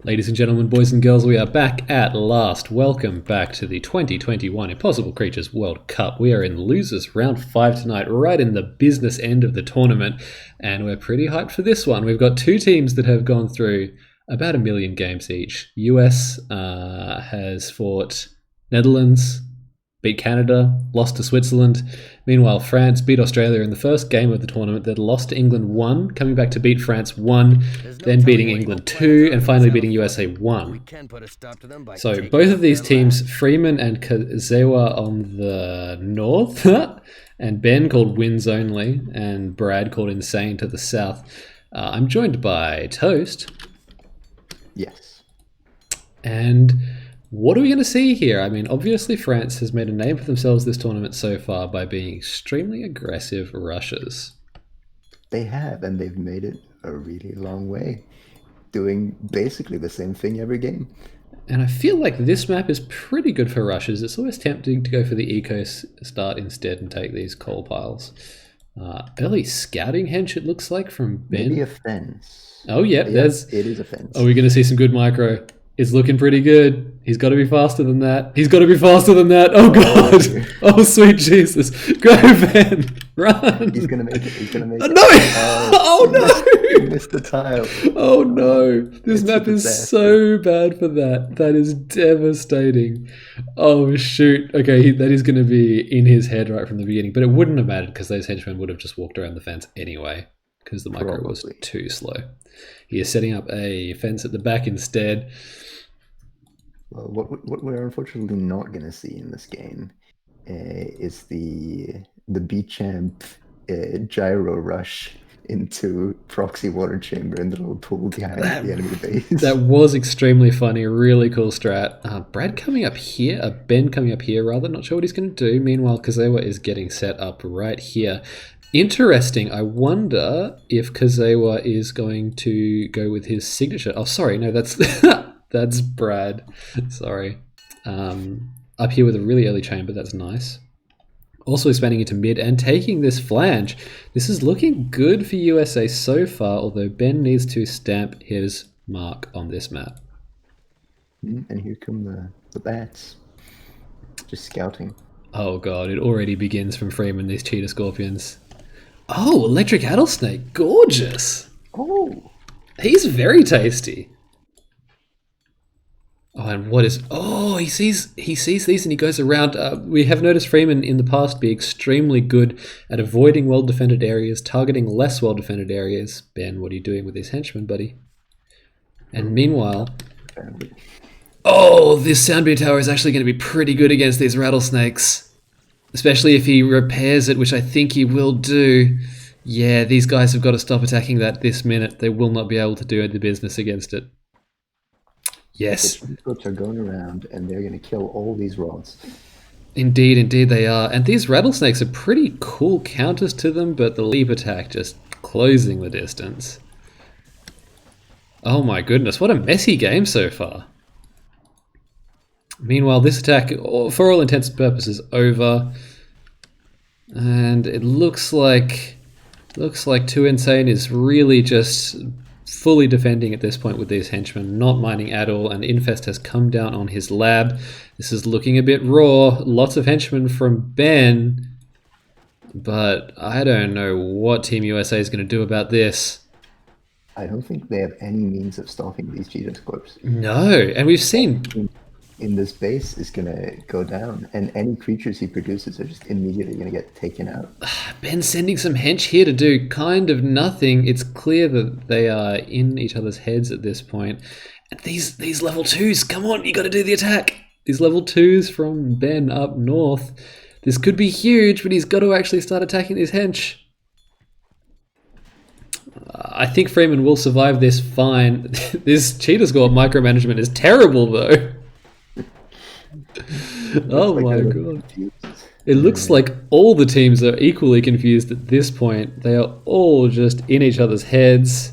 Ladies and gentlemen, boys and girls, we are back at last. Welcome back to the 2021 Impossible Creatures World Cup. We are in losers round 5 tonight, right in the business end of the tournament, and we're pretty hyped for this one. We've got two teams that have gone through about 1 million games each. US has fought Netherlands, beat Canada, lost to Switzerland. Meanwhile, France beat Australia in the first game of the tournament, then lost to England 1, coming back to beat France 1, then beating England 2, and finally beating USA 1. So both of these teams, Freeman and Kazewa on the north, and Ben called Wins Only, and Brad called Insane to the south. I'm joined by Toast. Yes. And what are we going to see here? I mean, obviously France has made a name for themselves this tournament so far by being extremely aggressive rushers. They have, and they've made it a really long way, doing basically the same thing every game. And I feel like this map is pretty good for rushers. It's always tempting to go for the eco start instead and take these coal piles. Early scouting hench, it looks like, from Ben. Maybe a fence. Oh, yep, it is a fence. Are we going to see some good micro? It's looking pretty good. He's got to be faster than that. He's got to be faster than that. Oh, God. Oh, sweet Jesus. Go, Ben. Run. He's going to make it. He's going to make No. it. Oh, no. He missed the tile. Oh, no. This map is so bad for that. That is devastating. Oh, shoot. Okay, that is going to be in his head right from the beginning. But it wouldn't have mattered because those henchmen would have just walked around the fence anyway because the micro was too slow. He is setting up a fence at the back instead. Well, what we're unfortunately not going to see in this game is the B-champ gyro rush into proxy water chamber in the little pool behind the enemy base. That was extremely funny. Really cool strat. Brad coming up here, Ben coming up here rather. Not sure what he's going to do. Meanwhile, Kazewa is getting set up right here. Interesting. I wonder if Kazewa is going to go with his signature. Oh, sorry. No, that's that's Brad. Sorry. Up here with a really early chamber. That's nice. Also expanding into mid and taking this flange. This is looking good for USA so far, although Ben needs to stamp his mark on this map. And here come the bats. Just scouting. Oh, God. It already begins from Freeman, these cheetah scorpions. Oh, electric rattlesnake. Gorgeous. Oh. He's very tasty. Oh, and what is... Oh, he sees these and he goes around. We have noticed Freeman in the past be extremely good at avoiding well-defended areas, targeting less well-defended areas. Ben, what are you doing with these henchmen, buddy? And meanwhile... Oh, this sound beam tower is actually going to be pretty good against these rattlesnakes. Especially if he repairs it, which I think he will do. Yeah, these guys have got to stop attacking that this minute. They will not be able to do the business against it. Yes. The troops are going around and they're going to kill all these rods. Indeed they are. And these rattlesnakes are pretty cool counters to them, but the leap attack just closing the distance. Oh my goodness, what a messy game so far. Meanwhile, this attack, for all intents and purposes, over. And it looks like Too Insane is really just fully defending at this point with these henchmen, not minding at all, and Infest has come down on his lab. This is looking a bit raw. Lots of henchmen from Ben, but I don't know what Team USA is going to do about this. I don't think they have any means of stopping these cheetah scorps. No, and we've seen... In this base is going to go down, and any creatures he produces are just immediately going to get taken out. Ben sending some hench here to do kind of nothing. It's clear that they are in each other's heads at this point. And these level 2s, come on, you got to do the attack. These level 2s from Ben up north. This could be huge, but he's got to actually start attacking these hench. I think Freeman will survive this fine. This cheetah score micromanagement is terrible, though. Oh my God. It looks like all the teams are equally confused at this point. They are all just in each other's heads.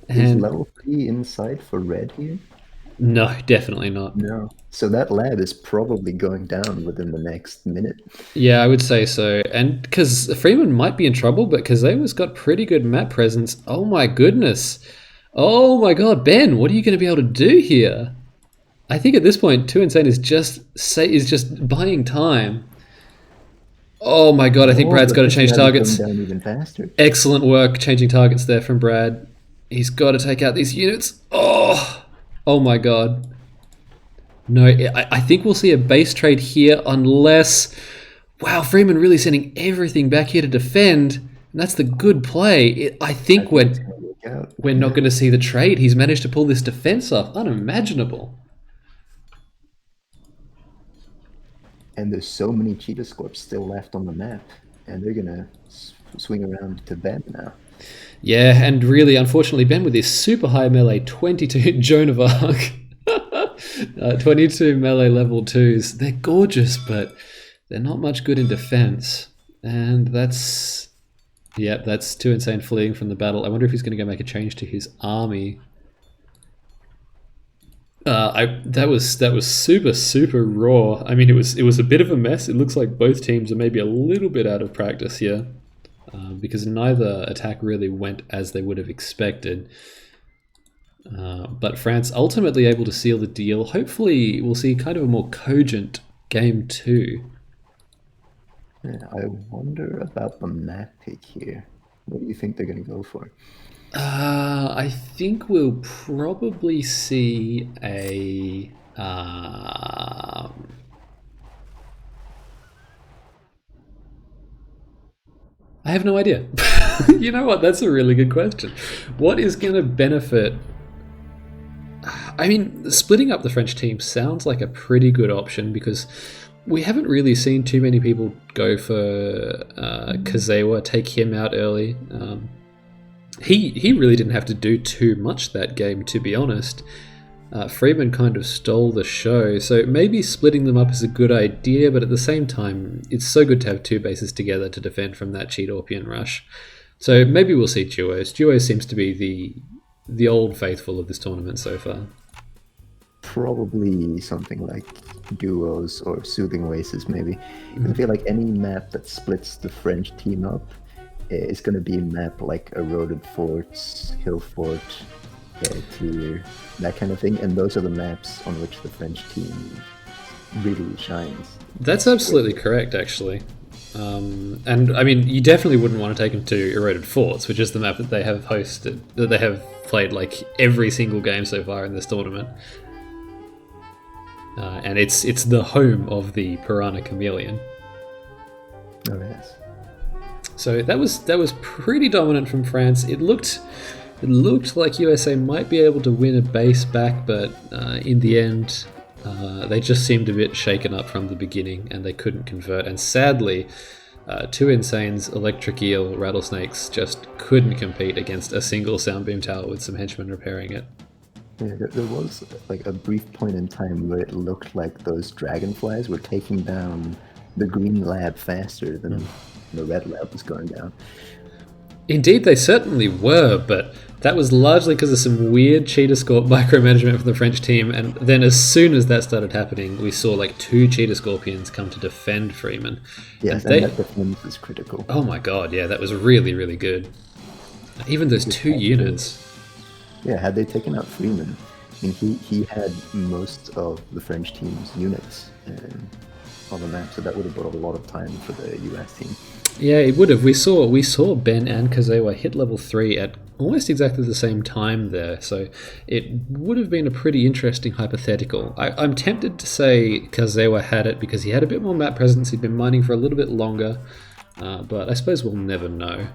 Is level 3 inside for red here? No, definitely not. No. So that lab is probably going down within the next minute. Yeah, I would say so. And because Freeman might be in trouble, but Kazewa's got pretty good map presence. Oh my goodness. Oh my god, Ben, what are you going to be able to do here? I think at this point, Too Insane is just buying time. Oh my god, I think Oh, Brad's but got to this change lab is going targets. down even faster. Excellent work changing targets there from Brad. He's got to take out these units. Oh my god. No, I think we'll see a base trade here unless... Wow, Freeman really sending everything back here to defend. And that's the good play. I think we're not going to see the trade. He's managed to pull this defense off. Unimaginable. And there's so many Cheetah Scorps still left on the map. And they're going to swing around to Ben now. Yeah, and really, unfortunately, Ben with his super high melee 22 Joan of Arc. 22 melee level 2s. They're gorgeous, but they're not much good in defense. And that's Too Insane fleeing from the battle. I wonder if he's going to go make a change to his army. That was super raw. I mean, it was a bit of a mess. It looks like both teams are maybe a little bit out of practice here, because neither attack really went as they would have expected. But France ultimately able to seal the deal. Hopefully, we'll see kind of a more cogent game 2. Yeah, I wonder about the map pick here. What do you think they're going to go for? I think we'll probably see a... I have no idea. You know what? That's a really good question. What is going to benefit... I mean, splitting up the French team sounds like a pretty good option because we haven't really seen too many people go for Kazewa, take him out early. He really didn't have to do too much that game, to be honest. Freeman kind of stole the show, so maybe splitting them up is a good idea, but at the same time, it's so good to have two bases together to defend from that Cheetorpian rush. So maybe we'll see duos. Duos seems to be the old faithful of this tournament so far. Probably something like duos or soothing oasis, maybe. I feel like any map that splits the French team up is going to be a map like Eroded Forts, Hill Fort, Tier, that kind of thing. And those are the maps on which the French team really shines. That's absolutely correct, actually. And I mean, you definitely wouldn't want to take them to Eroded Forts, which is the map that they have hosted, that they have played like every single game so far in this tournament. And it's the home of the Piranha Chameleon. Oh yes. So that was pretty dominant from France. It looked like USA might be able to win a base back, but in the end, they just seemed a bit shaken up from the beginning, and they couldn't convert. And sadly, Too Insane's Electric Eel Rattlesnakes just couldn't compete against a single Soundbeam Tower with some henchmen repairing it. Yeah, there was like a brief point in time where it looked like those dragonflies were taking down the green lab faster than the red lab was going down. Indeed, they certainly were, but that was largely because of some weird Cheetah Scorp micromanagement from the French team, and then as soon as that started happening, we saw like 2 Cheetah Scorpions come to defend Freeman. Yes, and that defense is critical. Oh my god, yeah, that was really, really good. Even those 2 units. Yeah, had they taken out Freeman, I mean, he had most of the French team's units on the map, so that would have brought a lot of time for the US team. Yeah, it would have. We saw Ben and Kazewa hit level 3 at almost exactly the same time there, so it would have been a pretty interesting hypothetical. I'm tempted to say Kazewa had it because he had a bit more map presence, he'd been mining for a little bit longer, but I suppose we'll never know.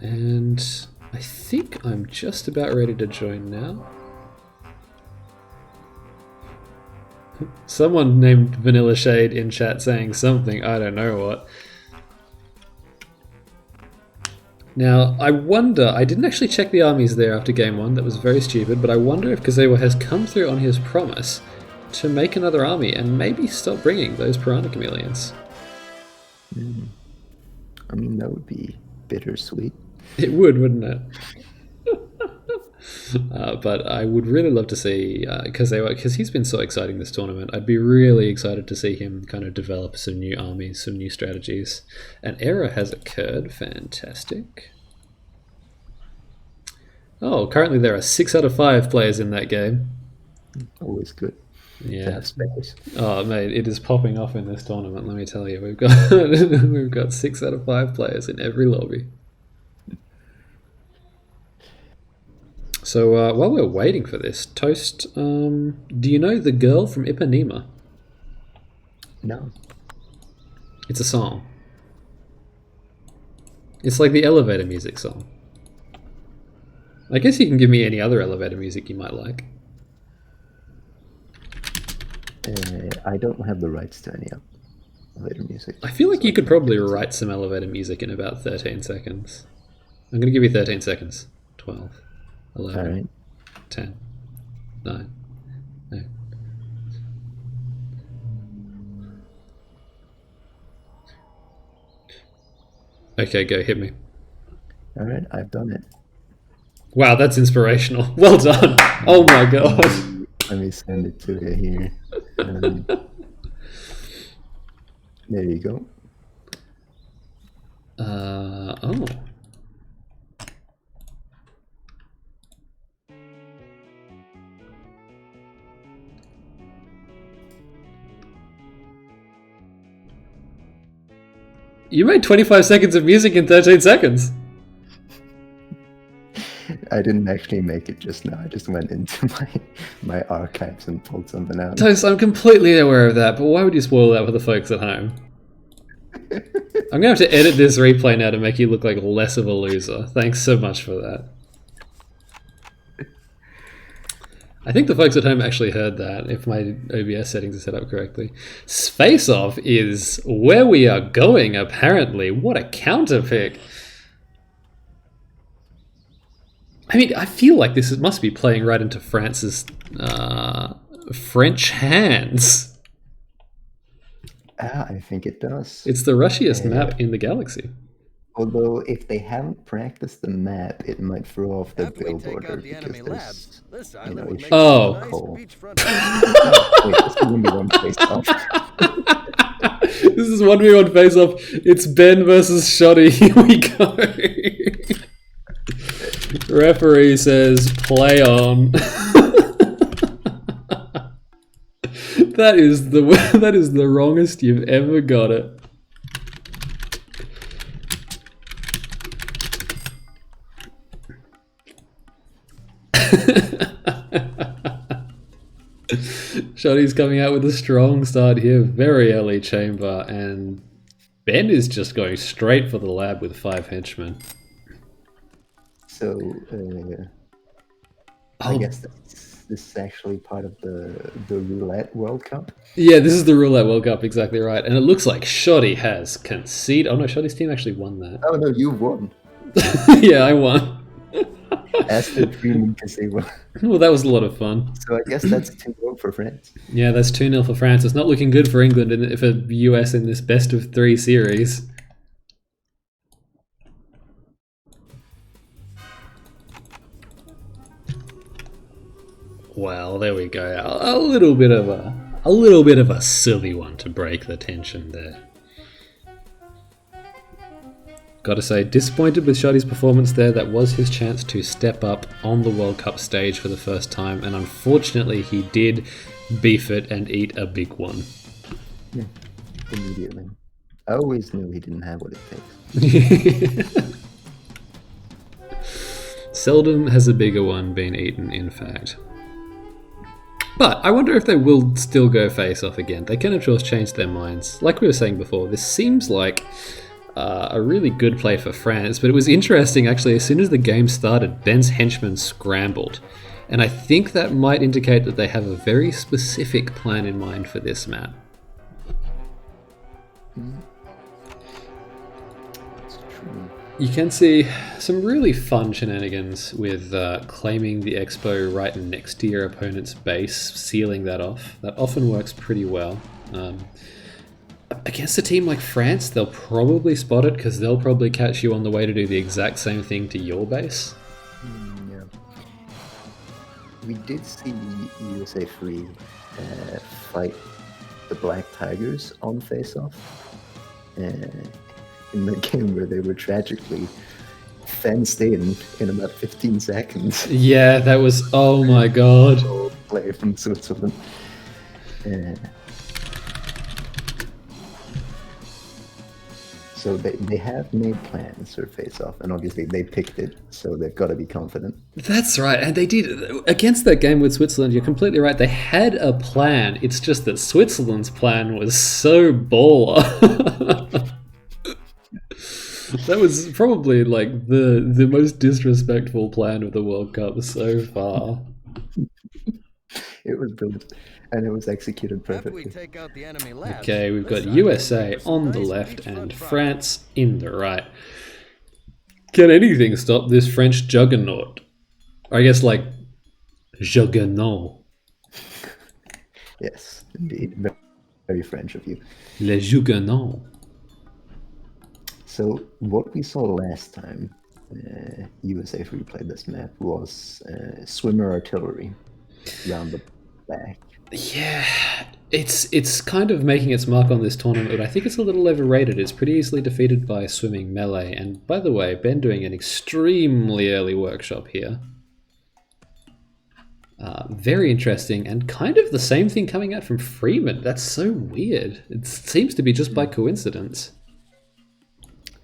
And I think I'm just about ready to join now. Someone named Vanilla Shade in chat saying something, I don't know what. Now, I wonder, I didn't actually check the armies there after game 1, that was very stupid, but I wonder if Kazewa has come through on his promise to make another army and maybe stop bringing those Piranha Chameleons. I mean, that would be bittersweet. It would, wouldn't it? But I would really love to see Kazewa, because he's been so exciting this tournament. I'd be really excited to see him kind of develop some new armies, some new strategies. An error has occurred. Fantastic. Oh, currently there are 6 out of 5 players in that game. Always good to Yeah. have space. Oh, mate, it is popping off in this tournament. Let me tell you, we've got we've got 6 out of 5 players in every lobby. So while we're waiting for this, Toast, do you know the girl from Ipanema? No. It's a song. It's like the elevator music song. I guess you can give me any other elevator music you might like. I don't have the rights to any elevator music. I feel like so you I could can't probably give it to write some elevator music in about 13 seconds. I'm going to give you 13 seconds. 12, 11, All right. 10, 9, 8. Okay, go, hit me. All right, I've done it. Wow, that's inspirational. Well done. Oh my god. Let me send it to you here. There you go. Oh. You made 25 seconds of music in 13 seconds. I didn't actually make it just now. I just went into my archives and pulled something out. Toast, I'm completely aware of that, but why would you spoil that for the folks at home? I'm going to have to edit this replay now to make you look like less of a loser. Thanks so much for that. I think the folks at home actually heard that, if my OBS settings are set up correctly. Space Off is where we are going, apparently. What a counter pick. I mean, I feel like this must be playing right into France's French hands. I think it does. It's the rushiest map in the galaxy. Although, if they haven't practiced the map, it might throw off the build order because there's, issues Oh. with coal. Wait, this is 1v1 face-off. This is 1v1 face-off. It's Ben versus Shoddy. Here we go. Referee says, play on. That is the wrongest you've ever got it. Shoddy's coming out with a strong start here, very early chamber, and Ben is just going straight for the lab with 5 henchmen. So, I guess this is actually part of the Roulette World Cup. Yeah, this is the Roulette World Cup, exactly right. And it looks like Shoddy has conceded. Oh no, Shoddy's team actually won that. Oh no, you won. Yeah, I won. Aston Freeman because they won. Well, that was a lot of fun. So I guess that's 2-0 for France. Yeah, that's 2-0 for France. It's not looking good for England and for the US in this best of 3 series. Well, there we go. A little bit of a silly one to break the tension there. Gotta say, disappointed with Shoddy's performance there. That was his chance to step up on the World Cup stage for the first time, and unfortunately he did beef it and eat a big one. Yeah, immediately. I always knew he didn't have what it takes. Seldom has a bigger one been eaten, in fact. But I wonder if they will still go face-off again. They can, of course, change their minds. Like we were saying before, this seems like a really good play for France, but it was interesting, actually, as soon as the game started, Ben's henchmen scrambled. And I think that might indicate that they have a very specific plan in mind for this map. It's true. You can see some really fun shenanigans with claiming the expo right next to your opponent's base, sealing that off. That often works pretty well. Against a team like France, they'll probably spot it because they'll probably catch you on the way to do the exact same thing to your base. Yeah. We did see USA Free fight the Black Tigers on face-off in the game where they were tragically fenced in about 15 seconds. Yeah, that was, oh my god. Player from Switzerland. So they have made plans for face-off, and obviously they picked it, so they've got to be confident. That's right, and they did. Against that game with Switzerland, you're completely right. They had a plan. It's just that Switzerland's plan was so baller. That was probably like the most disrespectful plan of the World Cup so far. It was brilliant, and it was executed perfectly. Okay, we've got USA on the left and France in the right. Can anything stop this French juggernaut? Or I guess like juggernaut. Yes, indeed. Very French of you. Le juggernaut. So what we saw last time USA replayed this map was swimmer artillery around the back. Yeah, it's kind of making its mark on this tournament, but I think it's a little overrated. It's pretty easily defeated by swimming melee. And by the way, Ben doing an extremely early workshop here. Very interesting, and kind of the same thing coming out from Freeman. That's so weird. It seems to be just by coincidence.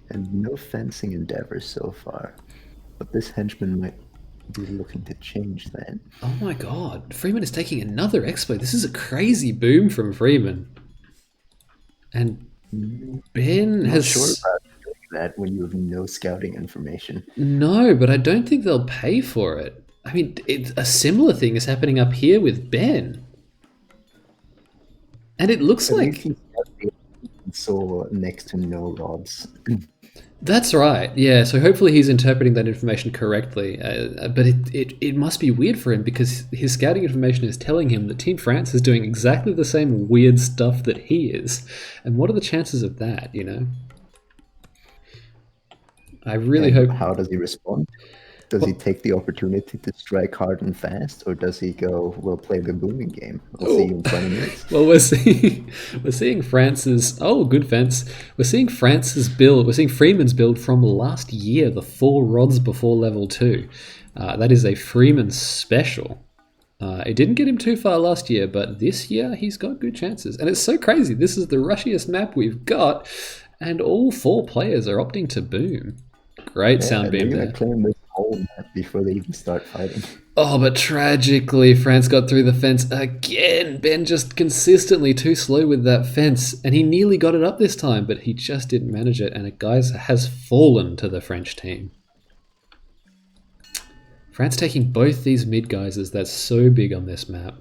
And no fencing endeavors so far, but this henchman might be looking to change that. Oh my god, Freeman is taking another exploit. This is a crazy boom from Freeman. And Ben has... Sure about doing that when you have no scouting information. No, but I don't think they'll pay for it. I mean, a similar thing is happening up here with Ben. And it looks like... He saw next to no rods. That's right, yeah. So hopefully he's interpreting that information correctly. But it must be weird for him because his scouting information is telling him that Team France is doing exactly the same weird stuff that he is. And what are the chances of that, you know? I really hope... How does he respond? Does he take the opportunity to strike hard and fast, or does he go, we'll play the booming game? We'll see you in 20 minutes. Well, we're seeing France's... Oh, good fence. We're seeing France's build. We're seeing Freeman's build from last year, the 4 rods before level 2. That is a Freeman special. It didn't get him too far last year, but this year he's got good chances. And it's so crazy. This is the rushiest map we've got, and all 4 players are opting to boom. Great sound beam there. Claim this whole map before they even start fighting. Oh, but tragically, France got through the fence again. Ben just consistently too slow with that fence, and he nearly got it up this time, but he just didn't manage it, and a Geyser has fallen to the French team. France taking both these mid geysers. That's so big on this map.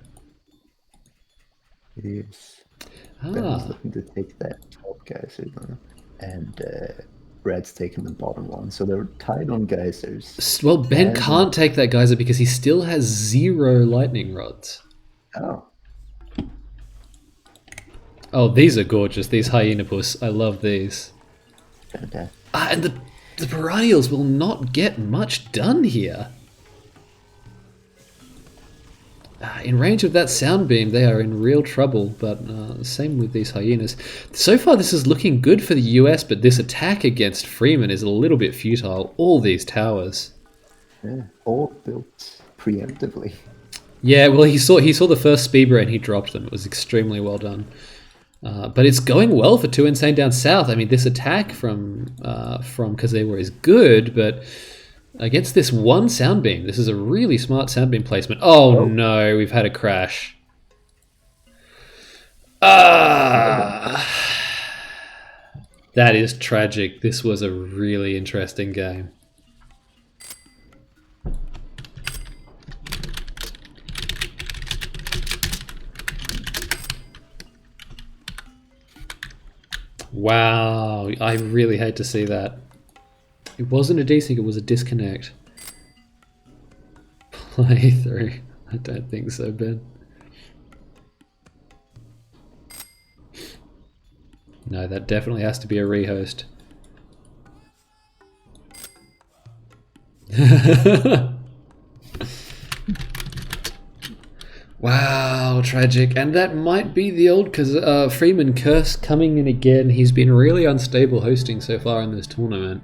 It is. Ben's looking to take that top geyser though, and Brad's taking the bottom one, so they're tied on geysers. Well, Ben can't take that geyser because he still has 0 lightning rods. Oh. Oh, these are gorgeous. These Hyenopus. I love these. Fantastic. And the Baradials will not get much done here. In range of that sound beam, they are in real trouble, but same with these hyenas. So far, this is looking good for the US, but this attack against Freeman is a little bit futile. All these towers. Yeah, all built preemptively. Yeah, well, he saw the first Speedbray and he dropped them. It was extremely well done. But it's going well for 2 Insane down south. I mean, this attack from Kazewa is good, but... against this one sound beam, this is a really smart sound beam placement. Oh no, we've had a crash. That is tragic. This was a really interesting game. Wow, I really hate to see that. It wasn't a desync, it was a disconnect. Playthrough. I don't think so, Ben. No, that definitely has to be a rehost. Wow, tragic. And that might be the old Freeman curse coming in again. He's been really unstable hosting so far in this tournament.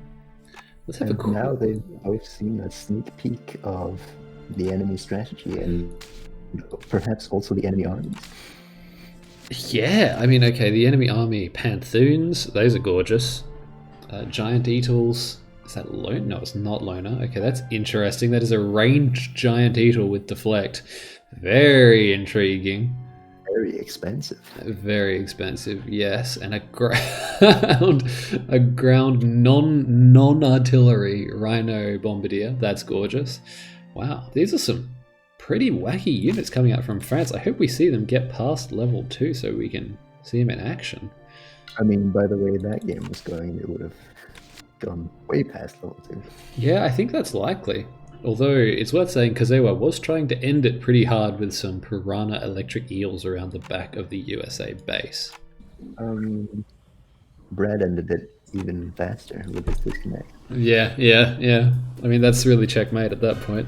Let's have a And now they've both seen a sneak peek of the enemy strategy and perhaps also the enemy armies. Yeah, I mean, okay, the enemy army Panthoons, those are gorgeous. Giant Eatles, is that Lone? No, it's not Loner. Okay, that's interesting. That is a ranged Giant Eagle with Deflect. Very intriguing. Very expensive. Very expensive, yes. And a ground non-artillery Rhino Bombardier. That's gorgeous. Wow, these are some pretty wacky units coming out from France. I hope we see them get past level 2 so we can see them in action. I mean, by the way that game was going, it would have gone way past level 2. Yeah, I think that's likely. Although it's worth saying Kazewa was trying to end it pretty hard with some Piranha electric eels around the back of the USA base. Brad ended it even faster with his disconnect. Yeah. I mean, that's really checkmate at that point.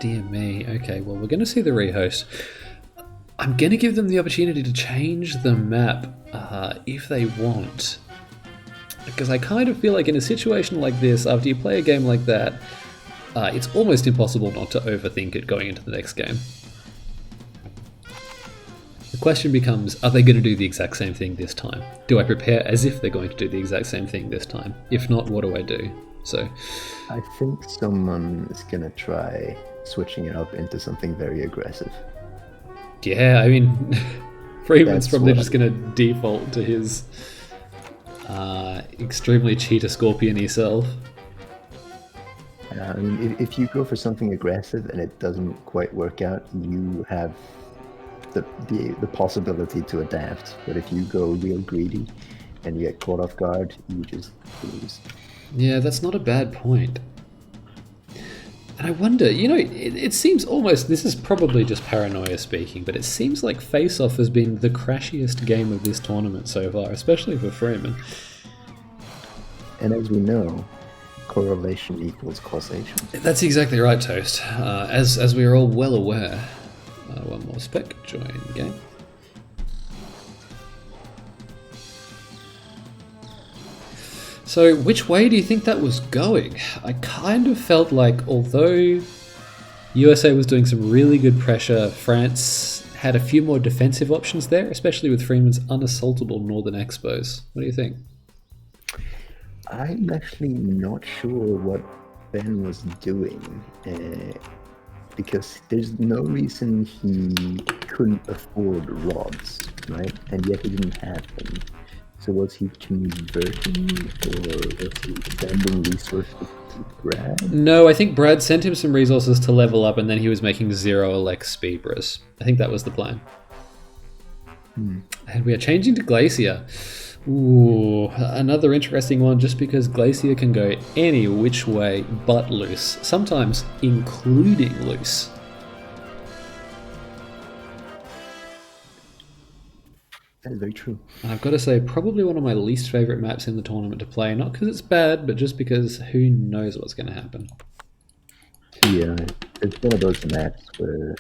Dear me. Okay, well, we're going to see the rehost. I'm going to give them the opportunity to change the map if they want. Because I kind of feel like in a situation like this, after you play a game like that, it's almost impossible not to overthink it going into the next game. The question becomes, are they going to do the exact same thing this time? Do I prepare as if they're going to do the exact same thing this time? If not, what do I do? So, I think someone is going to try switching it up into something very aggressive. Yeah, I mean, Freeman's That's probably what just going to default to his extremely cheetah scorpion-y self. I mean, if you go for something aggressive and it doesn't quite work out, you have the possibility to adapt. But if you go real greedy and you get caught off guard, you just lose. Yeah, that's not a bad point. And I wonder, you know, it seems almost, this is probably just paranoia speaking, but it seems like Face Off has been the crashiest game of this tournament so far, especially for Freeman. And as we know, correlation equals causation. That's exactly right, Toast. As we are all well aware. One more spec, join game. So which way do you think that was going? I kind of felt like although USA was doing some really good pressure, France had a few more defensive options there, especially with Freeman's unassaultable Northern Expos. What do you think? I'm actually not sure what Ben was doing, because there's no reason he couldn't afford rods, right? And yet he didn't have them. So was he converting, or was he sending resources to Brad? No, I think Brad sent him some resources to level up, and then he was making 0 Elect Speedbras. I think that was the plan. And we are changing to Glacier. Ooh, another interesting one, just because Glacier can go any which way but loose, sometimes including loose. That is very true. And I've got to say, probably one of my least favourite maps in the tournament to play, not because it's bad, but just because who knows what's going to happen. Yeah, it's one of those maps where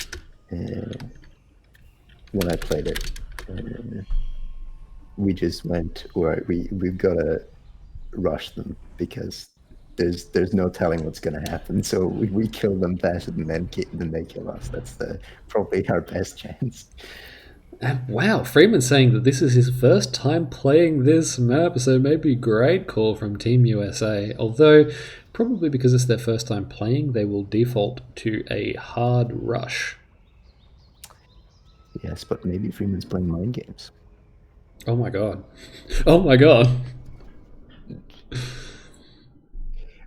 when I played it, we just went, alright, we've got to rush them because there's no telling what's going to happen. So we kill them faster than they kill us. That's probably our best chance. And wow, Freeman's saying that this is his first time playing this map, so maybe great call from Team USA. Although, probably because it's their first time playing, they will default to a hard rush. Yes, but maybe Freeman's playing mind games. Oh my god. Oh my god.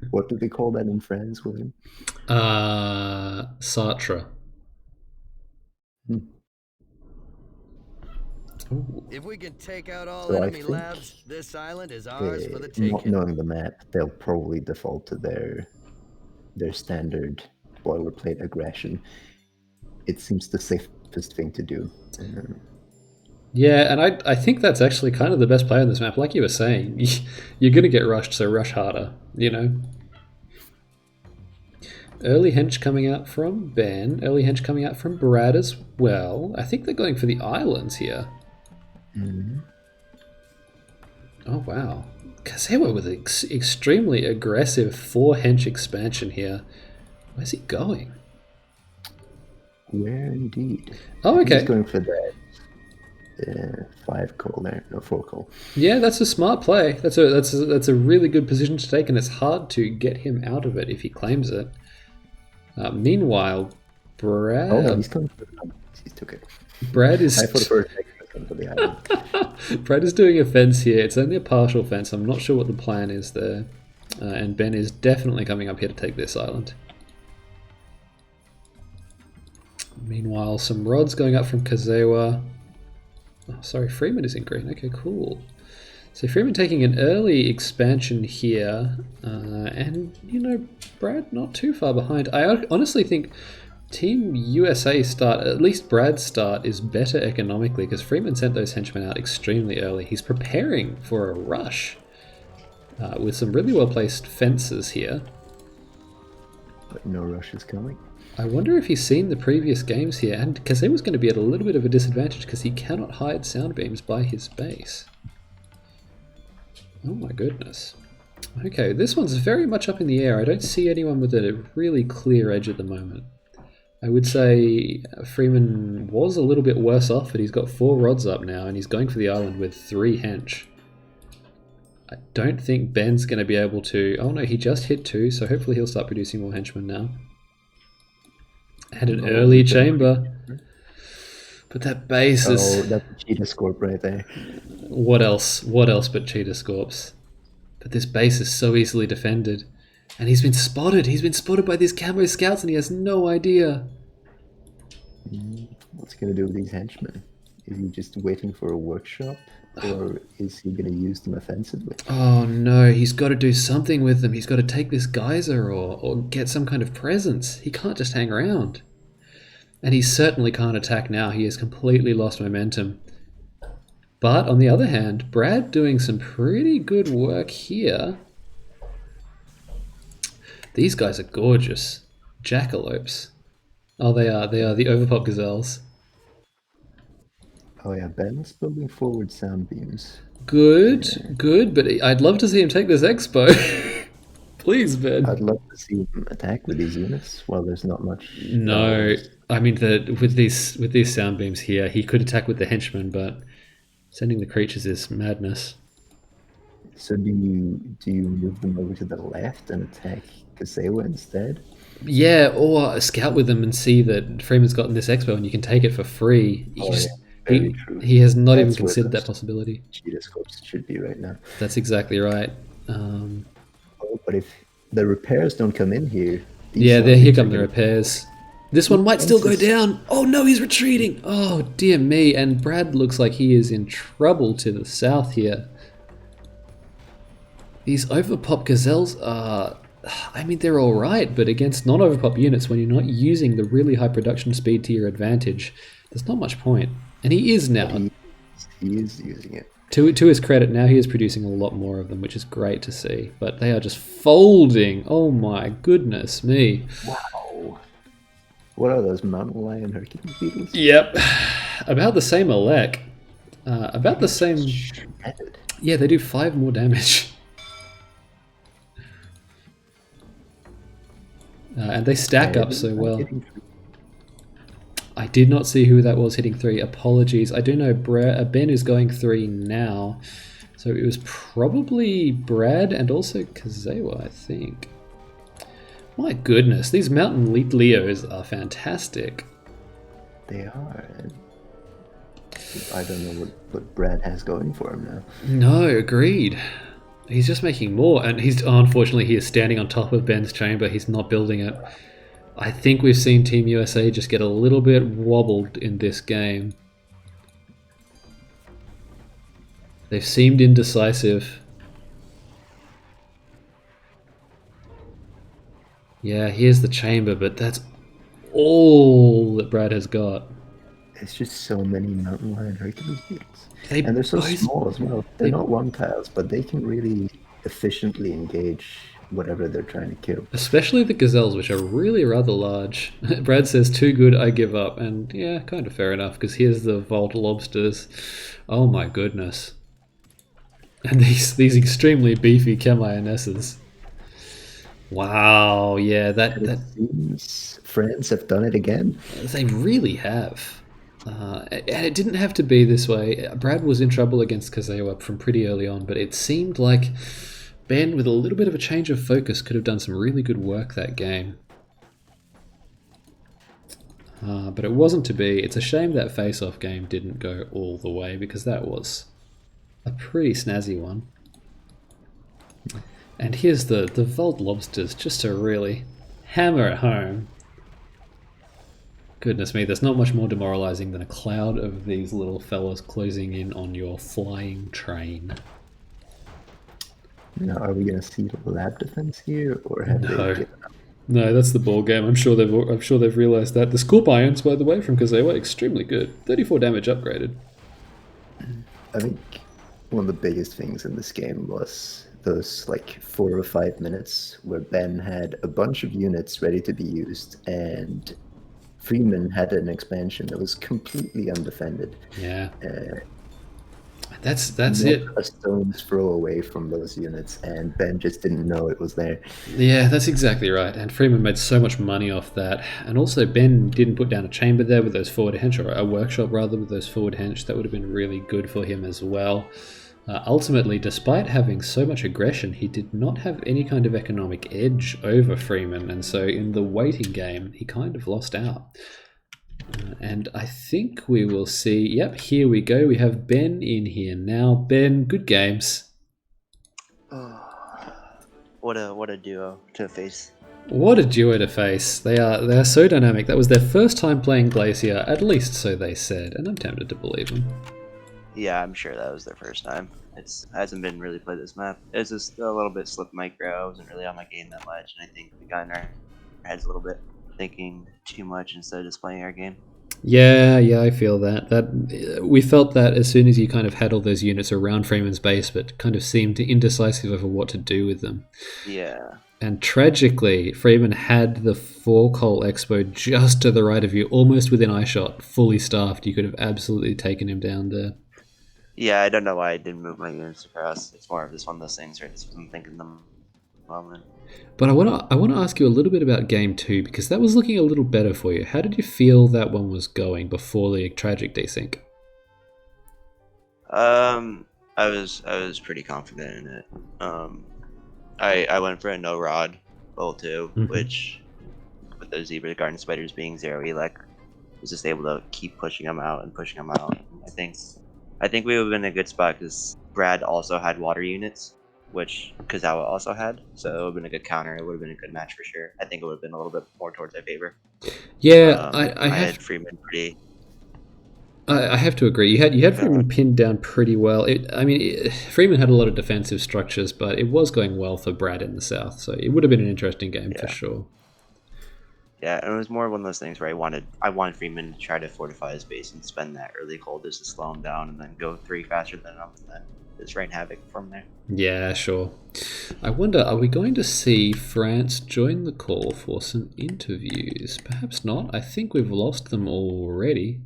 What do they call that in France, William? Sartre. Ooh. If we can take out all enemy labs, this island is ours for the taking. Not knowing the map, they'll probably default to their standard boilerplate aggression. It seems the safest thing to do. Yeah, and I think that's actually kind of the best play on this map. Like you were saying, you're going to get rushed, so rush harder, you know? Early hench coming out from Ben. Early hench coming out from Brad as well. I think they're going for the islands here. Oh, wow. Kazewa with an extremely aggressive 4-hench expansion here. Where's he going? Where indeed? Oh, okay. He's going for that 5 call there, no 4 call. Yeah, that's a smart play. That's a really good position to take, and it's hard to get him out of it if he claims it. Meanwhile, Brad. Oh no, he's coming for the island. He took it. Brad is. I thought for a second he was coming for the island. Brad is doing a fence here. It's only a partial fence. I'm not sure what the plan is there, and Ben is definitely coming up here to take this island. Meanwhile, some rods going up from Kazewa. Oh, sorry, Freeman is in green. Okay, cool. So Freeman taking an early expansion here, and you know, Brad not too far behind. I honestly think Team USA start, at least Brad's start, is better economically because Freeman sent those henchmen out extremely early. He's preparing for a rush with some really well placed fences here. But no rush is coming. I wonder if he's seen the previous games here, and Kazewa's going to be at a little bit of a disadvantage because he cannot hide sound beams by his base. Oh my goodness. Okay, this one's very much up in the air. I don't see anyone with a really clear edge at the moment. I would say Freeman was a little bit worse off, but he's got 4 rods up now, and he's going for the island with 3 hench. I don't think Ben's going to be able to... Oh no, he just hit 2, so hopefully he'll start producing more henchmen now. And an early chamber. But that base is... Oh, that's a cheetah scorp right there. What else? What else but cheetah scorps? But this base is so easily defended. And he's been spotted. He's been spotted by these camo scouts and he has no idea. What's he going to do with these henchmen? Is he just waiting for a workshop? Or is he going to use them offensively? Oh no, he's got to do something with them. He's got to take this geyser or get some kind of presence. He can't just hang around. And he certainly can't attack now. He has completely lost momentum. But on the other hand, Brad doing some pretty good work here. These guys are gorgeous. Jackalopes. Oh, they are. They are the overpop gazelles. Oh yeah, Ben's building forward sound beams. Good, good, but I'd love to see him take this expo. Please, Ben. I'd love to see him attack with these units. Well, there's not much. No, I mean with these sound beams here, he could attack with the henchmen, but sending the creatures is madness. So do you move them over to the left and attack Kasewa instead? Yeah, or scout with them and see that Freeman's gotten this expo and you can take it for free. He has not even considered that possibility. Cheetah scopes should be right now. That's exactly right. But if the repairs don't come in here... Yeah, here come the repairs. This one might still go down. Oh no, he's retreating. Oh dear me. And Brad looks like he is in trouble to the south here. These overpop gazelles are... I mean, they're alright, but against non-overpop units, when you're not using the really high production speed to your advantage, there's not much point. And he is now. He is using it. To his credit, now he is producing a lot more of them, which is great to see. But they are just folding. Oh my goodness me. Wow. What are those, mountain lion Hercules beetles? Yep. About the same elec. About the same... Shredded. Yeah, they do 5 more damage. And they stack up so well. I did not see who that was hitting 3. Apologies. I do know Ben is going 3 now. So it was probably Brad and also Kazewa, I think. My goodness, these Mountain Leos are fantastic. They are. I don't know what Brad has going for him now. No, agreed. He's just making more, and unfortunately he is standing on top of Ben's chamber. He's not building it. I think we've seen Team USA just get a little bit wobbled in this game. They've seemed indecisive. Yeah, here's the chamber, but that's all that Brad has got. It's just so many mountain lion Hercules beetles. And they're so small as well. They're not one tiles, but they can really efficiently engage whatever they're trying to kill. Especially the gazelles, which are really rather large. Brad says, too good, I give up. And yeah, kind of fair enough, because here's the vault lobsters. Oh my goodness. And these extremely beefy chem ionesses. Wow, yeah, that seems France have done it again. they really have. And it didn't have to be this way. Brad was in trouble against Kazewa from pretty early on, but it seemed like Ben, with a little bit of a change of focus, could have done some really good work that game. But it wasn't to be. It's a shame that face-off game didn't go all the way, because that was a pretty snazzy one. And here's the Volt Lobsters, just to really hammer it home. Goodness me, there's not much more demoralizing than a cloud of these little fellas closing in on your flying train. Now, are we going to see lab defense here, or have they given up? No, that's the ball game. I'm sure they've realized that. The Scorp Ions, by the way, from Kazewa, extremely good. 34 damage upgraded. I think one of the biggest things in this game was those like 4 or 5 minutes where Ben had a bunch of units ready to be used, and Freeman had an expansion that was completely undefended. Yeah. That's Not it. a stone's throw away from those units, and Ben just didn't know it was there. Yeah, that's exactly right. And Freeman made so much money off that. And also, Ben didn't put down a chamber there with those forward hench, or a workshop rather with those forward hench. That would have been really good for him as well. Ultimately, despite having so much aggression, he did not have any kind of economic edge over Freeman. And so in the waiting game, he kind of lost out. And I think we will see, yep, here we go. We have Ben in here now. Ben, good games. What a duo to face. What a duo to face. They are so dynamic. That was their first time playing Glacier, at least so they said, and I'm tempted to believe them. Yeah, I'm sure that was their first time. It hasn't been really played this map. It's just a little bit slip micro. I wasn't really on my game that much, and I think we got in our heads a little bit, thinking too much instead of just playing our game. Yeah, I feel that we felt that as soon as you kind of had all those units around Freeman's base, but kind of seemed indecisive over what to do with them. Yeah. And tragically, Freeman had the 4-Col Expo just to the right of you, almost within eyeshot, fully staffed. You could have absolutely taken him down there. Yeah, I don't know why I didn't move my units across. It's more of just one of those things where I just wasn't thinking them moment. But I want to ask you a little bit about game 2, because that was looking a little better for you. How did you feel that one was going before the tragic desync? I was pretty confident in it. I went for a no rod bowl 2, which with those zebra garden spiders being 0 elec, was just able to keep pushing them out and pushing them out. I think we would have been in a good spot because Brad also had water units, which Kazawa also had, so it would have been a good counter. It would have been a good match for sure. I think it would have been a little bit more towards our favor. Yeah, I had Freeman pretty. I have to agree. You had Freeman pinned down pretty well. Freeman had a lot of defensive structures, but it was going well for Brad in the south, so it would have been an interesting game for sure. Yeah, and it was more one of those things where I wanted Freeman to try to fortify his base and spend that early cold just to slow him down and then go 3 faster than him, and then just rain havoc from there. Yeah, sure. I wonder, are we going to see France join the call for some interviews? Perhaps not. I think we've lost them already.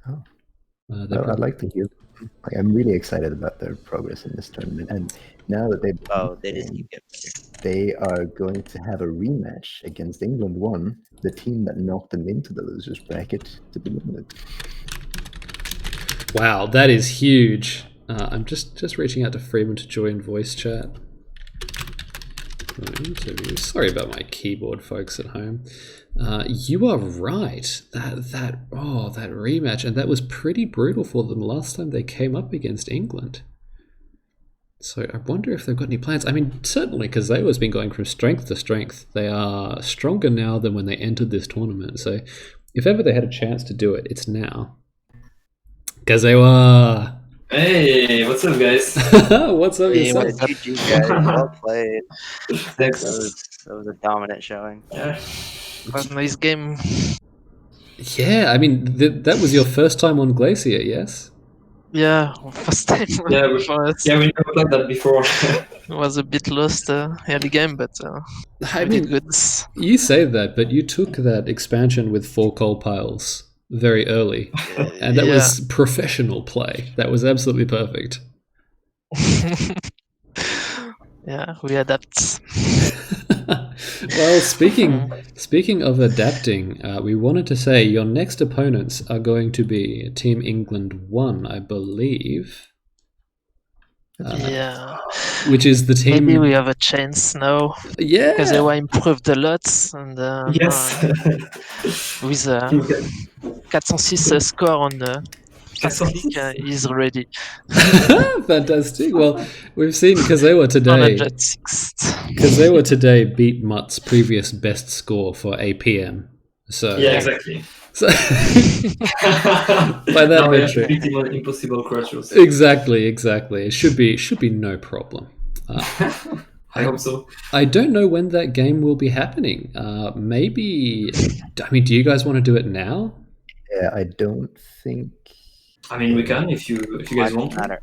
Oh. I'd like to hear. I'm really excited about their progress in this tournament, and now that they just keep getting better. They are going to have a rematch against England 1, the team that knocked them into the losers bracket to begin with. Wow, that is huge. I'm just reaching out to Freeman to join voice chat. Sorry about my keyboard, folks at home. You are right. That rematch, and that was pretty brutal for them last time they came up against England. So I wonder if they've got any plans. I mean, certainly Kazewa's been going from strength to strength. They are stronger now than when they entered this tournament. So if ever they had a chance to do it, it's now. Kazewa! Hey, what's up, guys? What's up, Hey, yourself? GG, guys. Well played. Thanks. That was a dominant showing. Yeah. It was a nice game. Yeah, I mean, that was your first time on Glacier, yes? Yeah, first time Yeah, for us. Yeah, we never played that before. It was a bit lost early game, but I we mean, did good. you say that, but you took that expansion with 4 coal piles very early, and that was professional play. That was absolutely perfect. Yeah, we adapt. Well, speaking of adapting, we wanted to say your next opponents are going to be Team England 1, I believe. Yeah. Which is the team. Maybe we have a chance now. Yeah. Because they were improved a lot. And Yes. with 406 score on first click, he's ready. Fantastic. Well, we've seen Kazewa today. 106. Kazewa today beat Mutt's previous best score for APM. So Yeah, exactly. So, by that metric, impossible crushes. Exactly. It should be no problem. I hope so. I don't know when that game will be happening. Maybe. I mean, do you guys want to do it now? Yeah, I don't think. I mean, we can if you guys want to.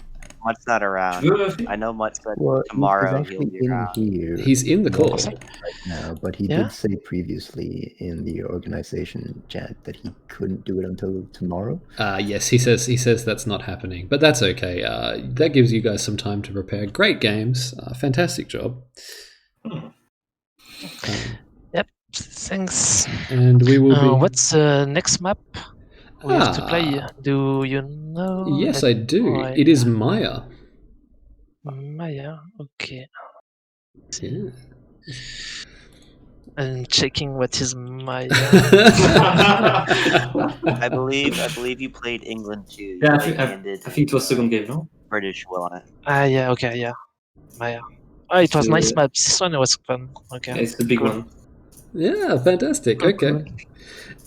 Mutt's not around. I know Mutt said Well, tomorrow he's he'll actually be in around. here. He's in the call right now, but he did say previously in the organization chat that he couldn't do it until tomorrow. Yes, he says that's not happening, but that's okay. That gives you guys some time to prepare. Great games, fantastic job. Yep, thanks. And we will be. What's the next map we have to play? Do you know? Yes, I do. It is Maya. Maya, okay. Yeah. I'm checking what is Maya. I believe you played England too. Yeah, I think it was second game, no? British will on it. Yeah, okay, yeah. Maya. Oh, it was nice map. This one was fun. Okay. It's the big one. Yeah, fantastic. Oh, okay. cool.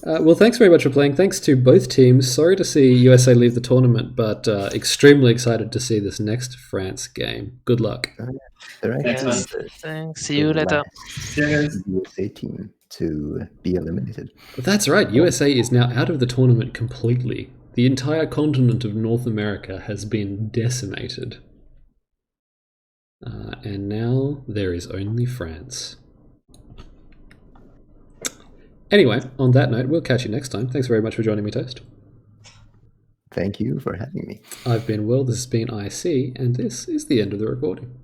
Well, thanks very much for playing. Thanks to both teams. Sorry to see USA leave the tournament, but extremely excited to see this next France game. Good luck. Thanks. See you later. See you guys. USA team to be eliminated. That's right. USA is now out of the tournament completely. The entire continent of North America has been decimated. And now there is only France. Anyway, on that note, we'll catch you next time. Thanks very much for joining me, Toast. Thank you for having me. I've been Will, this has been IC, and this is the end of the recording.